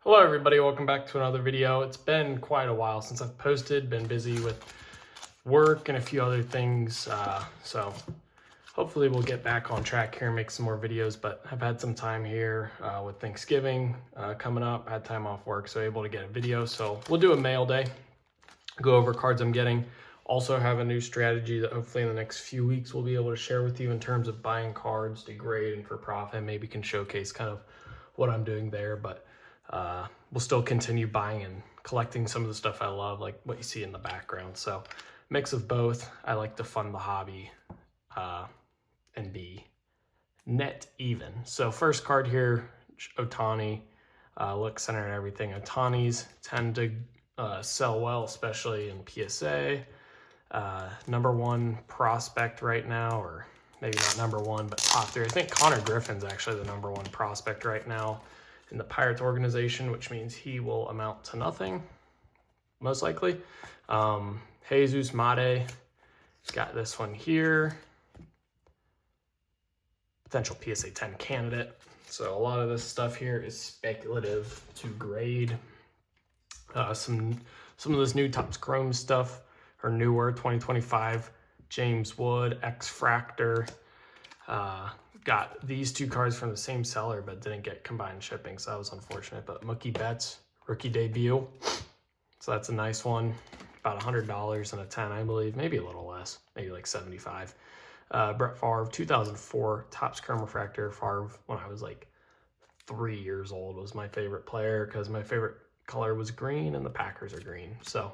Hello everybody, welcome back to another video. It's been quite a while since I've posted, been busy with work and a few other things, so hopefully we'll get back on track here and make some more videos, but I've had some time here with Thanksgiving coming up, had time off work, so able to get a video. So we'll do a mail day, go over cards I'm getting. Also have a new strategy that hopefully in the next few weeks we'll be able to share with you in terms of buying cards to grade and for profit. Maybe can showcase kind of what I'm doing there, but we'll still continue buying and collecting some of the stuff I love, like what you see in the background. So mix of both. I like to fund the hobby and be net even. So first card here, Ohtani. Look, center and everything. Ohtanis tend to sell well, especially in PSA. Number one prospect right now, or maybe not number one, but top three. I think Connor Griffin's actually the number one prospect right now in the Pirates organization, which means he will amount to nothing, most likely. Jesus Mate, got this one here. Potential PSA 10 candidate. So a lot of this stuff here is speculative to grade. Some of this new Topps Chrome stuff, or newer 2025, James Wood, X-Fractor. Got these two cards from the same seller, but didn't get combined shipping, so that was unfortunate. But Mookie Betts, rookie debut. So that's a nice one. About $100 and a 10, I believe. Maybe a little less, maybe like 75. Brett Favre, 2004, Topps Chrome Refractor. Favre, when I was like 3 years old, was my favorite player because my favorite color was green and the Packers are green. So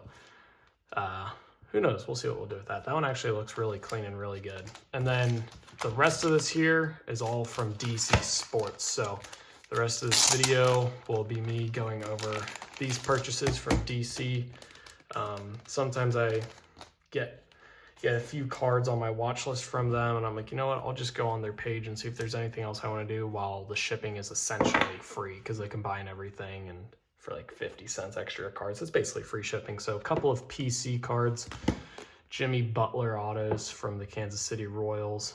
who knows? We'll see what we'll do with that. That one actually looks really clean and really good. And then the rest of this here is all from DC Sports. So the rest of this video will be me going over these purchases from DC. Sometimes I get a few cards on my watch list from them, and I'm like, you know what? I'll just go on their page and see if there's anything else I want to do while the shipping is essentially free because they combine everything and for like 50 cents extra cards. It's basically free shipping. So a couple of PC cards, Jimmy Butler autos from the Kansas City Royals,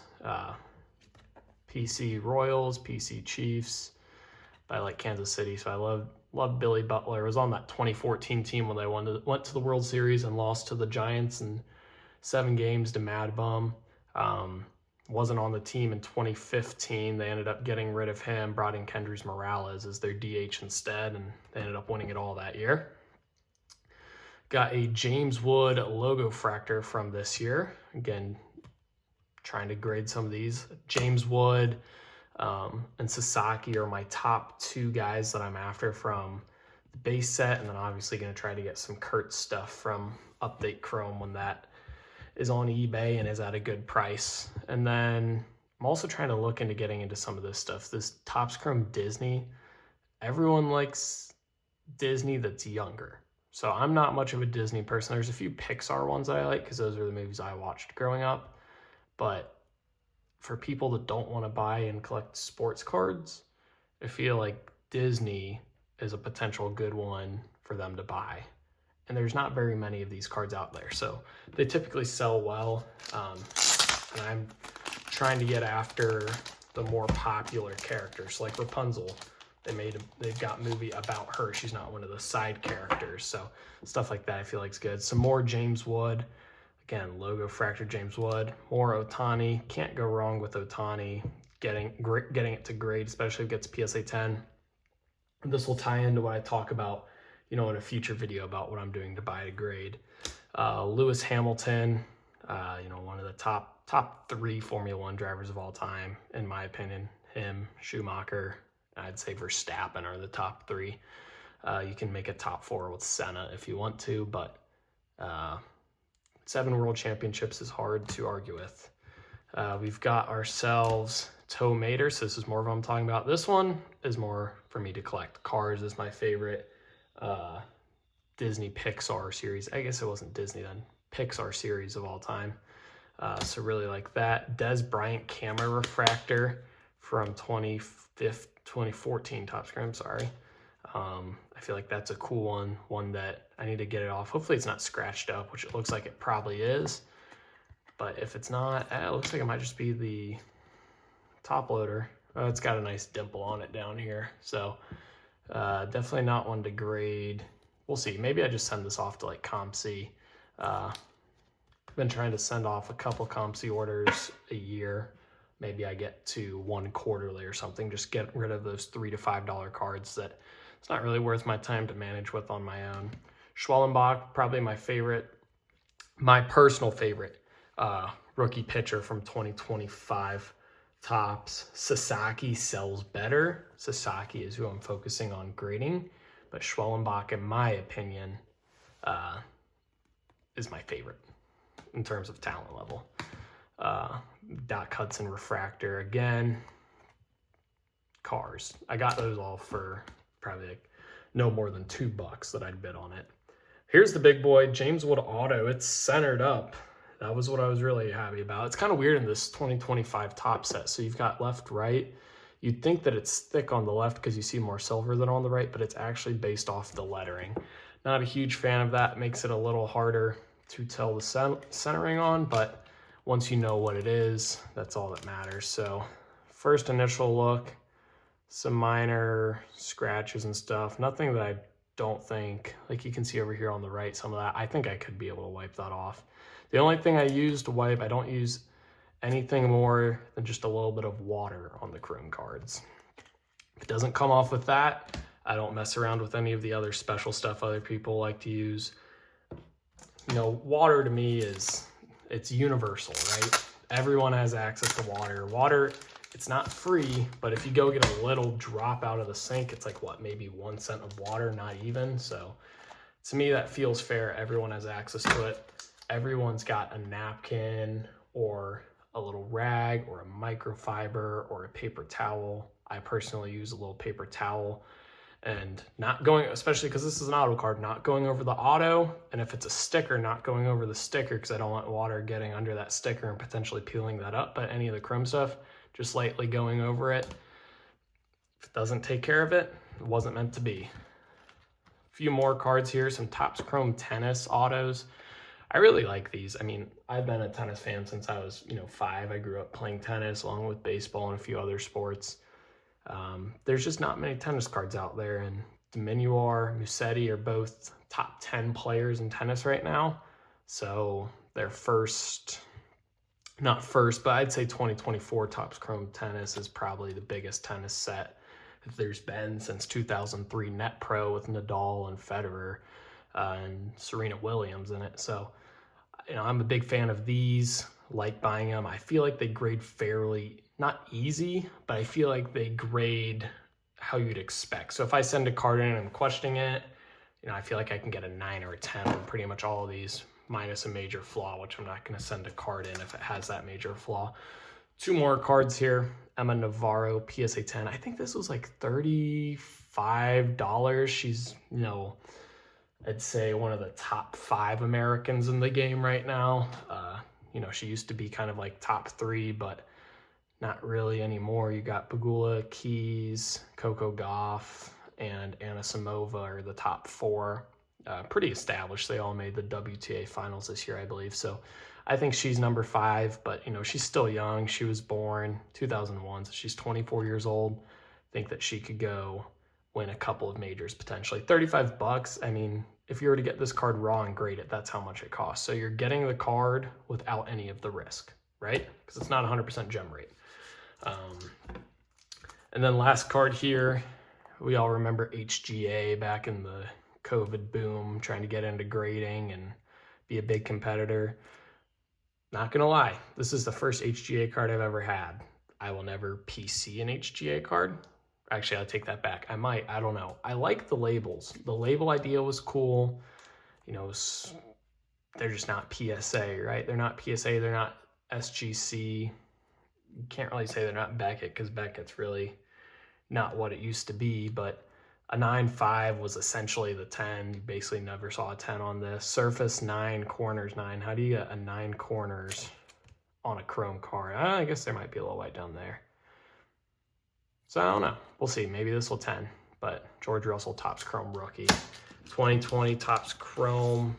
PC Royals, PC Chiefs. I like Kansas City, so I love Billy Butler. I was on that 2014 team when they went to the World Series and lost to the Giants in 7 games to Mad Bum. Wasn't on the team in 2015. They ended up getting rid of him, brought in Kendrys Morales as their DH instead, and they ended up winning it all that year. Got a James Wood logo fractor from this year. Again, trying to grade some of these. James Wood and Sasaki are my top 2 guys that I'm after from the base set, and then obviously going to try to get some Kurt stuff from Update Chrome when that is on eBay and is at a good price. And then I'm also trying to look into getting into some of this stuff. This Topps Chrome Disney, everyone likes Disney that's younger. So I'm not much of a Disney person. There's a few Pixar ones that I like because those are the movies I watched growing up. But for people that don't want to buy and collect sports cards, I feel like Disney is a potential good one for them to buy. And there's not very many of these cards out there, so they typically sell well. And I'm trying to get after the more popular characters, like Rapunzel. They've got a movie about her. She's not one of the side characters, so stuff like that I feel like is good. Some more James Wood. Again, logo fractor James Wood. More Ohtani. Can't go wrong with Ohtani. Getting it to grade, especially if it gets PSA 10. And this will tie into what I talk about, in a future video about what I'm doing to buy a grade. Lewis Hamilton, one of the top 3 Formula One drivers of all time, in my opinion. Him, Schumacher, I'd say Verstappen are the top 3. You can make a top 4 with Senna if you want to, but 7 world championships is hard to argue with. We've got ourselves Tow Mater, so this is more of what I'm talking about. This one is more for me to collect. Cars is my favorite Disney Pixar series. I guess it wasn't Disney then. Pixar series of all time. So really like that. Des Bryant camera refractor from 2014 Topps Chrome, sorry. I feel like that's a cool one that I need to get it off. Hopefully it's not scratched up, which it looks like it probably is. But if it's not, it looks like it might just be the top loader. It's got a nice dimple on it down here. So Definitely not one to grade. We'll see. Maybe I just send this off to like CompC. I've been trying to send off a couple CompC orders a year. Maybe I get to one quarterly or something. Just get rid of those $3 to $5 cards that it's not really worth my time to manage with on my own. Schwellenbach, probably my favorite, my personal favorite rookie pitcher from 2025 Topps. Sasaki sells better. Sasaki is who I'm focusing on grading, but Schwellenbach, in my opinion, is my favorite in terms of talent level. Doc Hudson refractor again. Cars. I got those all for probably like no more than $2 that I'd bid on it. Here's the big boy, James Wood auto. It's centered up. That was what I was really happy about. It's kind of weird in this 2025 top set. So you've got left, right. You'd think that it's thick on the left because you see more silver than on the right, but it's actually based off the lettering. Not a huge fan of that. Makes it a little harder to tell the centering on, but once you know what it is, that's all that matters. So first initial look, some minor scratches and stuff. Nothing that I don't think, like you can see over here on the right, some of that, I think I could be able to wipe that off. The only thing I use to wipe, I don't use anything more than just a little bit of water on the chrome cards. If it doesn't come off with that, I don't mess around with any of the other special stuff other people like to use. You know, water to me it's universal, right? Everyone has access to water. Water, it's not free, but if you go get a little drop out of the sink, it's like what, maybe 1 cent of water, not even. So to me, that feels fair. Everyone has access to it. Everyone's got a napkin or a little rag or a microfiber or a paper towel. I personally use a little paper towel, and not going, especially because this is an auto card, not going over the auto. And if it's a sticker, not going over the sticker because I don't want water getting under that sticker and potentially peeling that up. But any of the chrome stuff, just lightly going over it. If it doesn't take care of it, it wasn't meant to be. A few more cards here, some Topps Chrome tennis autos. I really like these. I mean, I've been a tennis fan since I was, 5. I grew up playing tennis along with baseball and a few other sports. There's just not many tennis cards out there, and Diminuar, Musetti are both top 10 players in tennis right now. So their not first, but I'd say 2024 Topps Chrome tennis is probably the biggest tennis set that there's been since 2003 Net Pro with Nadal and Federer and Serena Williams in it. So, I'm a big fan of these, like buying them. I feel like they grade fairly, not easy, but I feel like they grade how you'd expect. So if I send a card in and I'm questioning it, I feel like I can get a 9 or a 10 on pretty much all of these, minus a major flaw, which I'm not going to send a card in if it has that major flaw. 2 more cards here. Emma Navarro, PSA 10. I think this was like $35. She's, I'd say one of the top 5 Americans in the game right now. She used to be kind of like top 3, but not really anymore. You got Pegula, Keys, Coco Gauff, and Anna Samova are the top 4. Pretty established. They all made the WTA finals this year, I believe. So I think she's number 5, but she's still young. She was born 2001, so she's 24 years old. I think that she could go win a couple of majors potentially. $35. I mean, if you were to get this card raw and grade it, that's how much it costs. So you're getting the card without any of the risk, right? Because it's not 100% gem rate. And then last card here, we all remember HGA back in the COVID boom, trying to get into grading and be a big competitor. Not gonna lie, this is the first HGA card I've ever had. I will never PC an HGA card. Actually, I'll take that back. I might, I don't know. I like the labels. The label idea was cool. They're just not PSA, right? They're not PSA, they're not SGC. You can't really say they're not Beckett because Beckett's really not what it used to be, but a 9.5 was essentially the 10. You basically never saw a 10 on this. Surface 9, corners 9. How do you get a 9 corners on a chrome card? I guess there might be a little white down there. So I don't know. We'll see. Maybe this will 10. But George Russell, Topps Chrome rookie. 2020 Topps Chrome.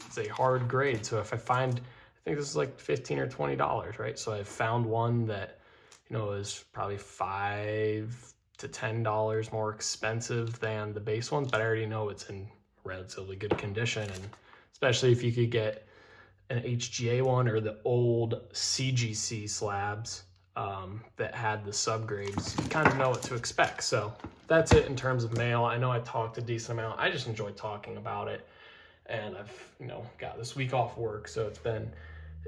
It's a hard grade. So if I find, I think this is like $15 or $20, right? So I found one that, is probably $5 to $10 more expensive than the base ones, but I already know it's in relatively good condition, and especially if you could get an HGA one or the old CGC slabs that had the subgrades, you kind of know what to expect. So that's it in terms of mail. I know I talked a decent amount. I just enjoy talking about it, and I've got this week off work, so it's been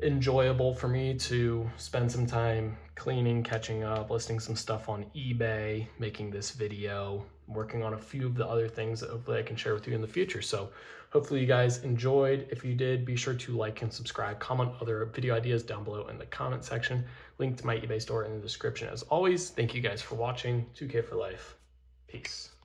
enjoyable for me to spend some time cleaning, catching up, listing some stuff on eBay, making this video, working on a few of the other things that hopefully I can share with you in the future. So hopefully you guys enjoyed. If you did, be sure to like and subscribe, comment other video ideas down below in the comment section. Link to my eBay store in the description. As always, thank you guys for watching. 2K for life. Peace.